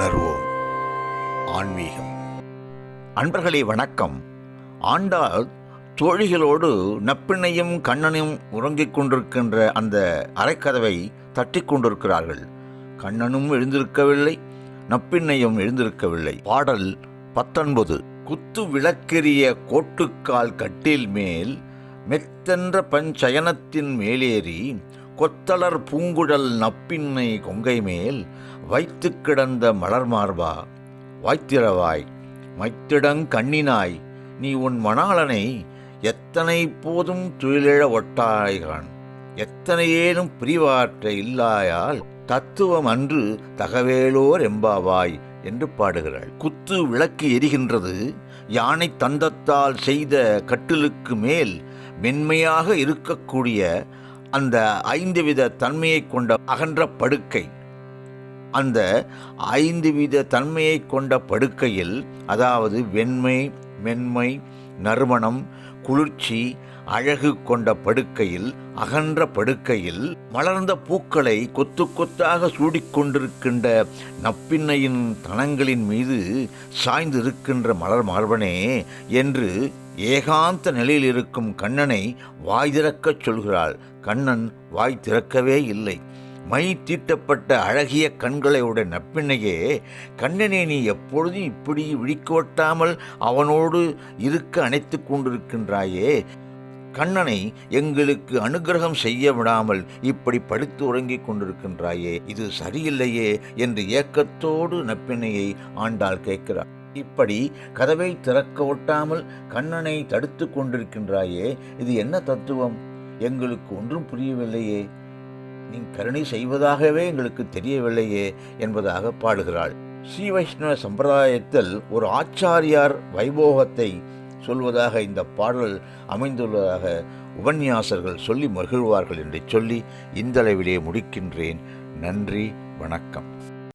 உணர்வோம் ஆன்மீகம். அன்பர்களே வணக்கம். ஆண்டாள் தோழிகளோடு நப்பிண்ணையும் கண்ணனும் உறங்கிக் கொண்டிருக்கின்ற அந்த அறைக்கதவை தட்டி கொண்டிருக்கிறார்கள். கண்ணனும் எழுந்திருக்கவில்லை, நப்பிண்ணையும் எழுந்திருக்கவில்லை. பாடல் 19. குத்து விளக்கெரிய கோட்டுக்கால் கட்டில் மேல் மெத்தென்ற பஞ்சயனத்தின் மேலேறி கொத்தலர் பூங்குழல் நப்பின்னை கொங்கை மேல் வைத்து கிடந்த மலர் மார்பா வாய்த்திரவாய் மைத்திடங் கண்ணினாய் நீ உன் மணாளனை எத்தனை போதும் துயிலிழ ஒட்டாய்கான் எத்தனையேனும் பிரிவாற்ற இல்லாயால் தத்துவம் அன்று தகவேலோர் எம்பாவாய் என்று பாடுகிறாள். குத்து விளக்கு எரிகின்றது. யானை தந்தத்தால் செய்த கட்டிலுக்கு மேல் மென்மையாக இருக்கக்கூடிய அந்த 5 வித தன்மையை கொண்ட அகன்ற படுக்கை, அந்த 5 வித தன்மையை கொண்ட படுக்கையில், அதாவது வெண்மை, மென்மை, நறுமணம், குளிர்ச்சி, அழகு கொண்ட படுக்கையில், அகன்ற படுக்கையில் மலர்ந்த பூக்களை கொத்து கொத்தாக சூடிக்கொண்டிருக்கின்ற நப்பின்னையின் தனங்களின் மீது சாய்ந்திருக்கின்ற மலர் மார்பனே என்று ஏகாந்த நிலையில் இருக்கும் கண்ணனை வாய் திறக்கச் சொல்கிறாள். கண்ணன் வாய் திறக்கவே இல்லை. மை தீட்டப்பட்ட அழகிய கண்களையுடைய நப்பின்னையே, கண்ணனை நீ எப்பொழுதும் இப்படி விழிக்கொட்டாமல் அவனோடு இருக்க அணைத்து கொண்டிருக்கின்றாயே, கண்ணனை எங்களுக்கு அனுகிரகம் செய்ய விடாமல் இப்படி படுத்து உறங்கிக் கொண்டிருக்கின்றாயே, இது சரியில்லையே என்று ஏக்கத்தோடு நப்பின்னையை ஆண்டாள் கேட்கிறார். இப்படி கதவை திறக்க ஒட்டாமல் கண்ணனை தடுத்து கொண்டிருக்கின்றாயே, இது என்ன தத்துவம்? எங்களுக்கு ஒன்றும் புரியவில்லையே, நீ கருணை செய்வதாகவே எங்களுக்கு தெரியவில்லையே என்பதாக பாடுகிறாள். ஸ்ரீ வைஷ்ணவ சம்பிரதாயத்தில் ஒரு ஆச்சாரியார் வைபோகத்தை சொல்வதாக இந்த பாடல் அமைந்துள்ளதாக உபன்யாசர்கள் சொல்லி மகிழ்வார்கள் என்று சொல்லி இந்த அளவிலே முடிக்கின்றேன். நன்றி, வணக்கம்.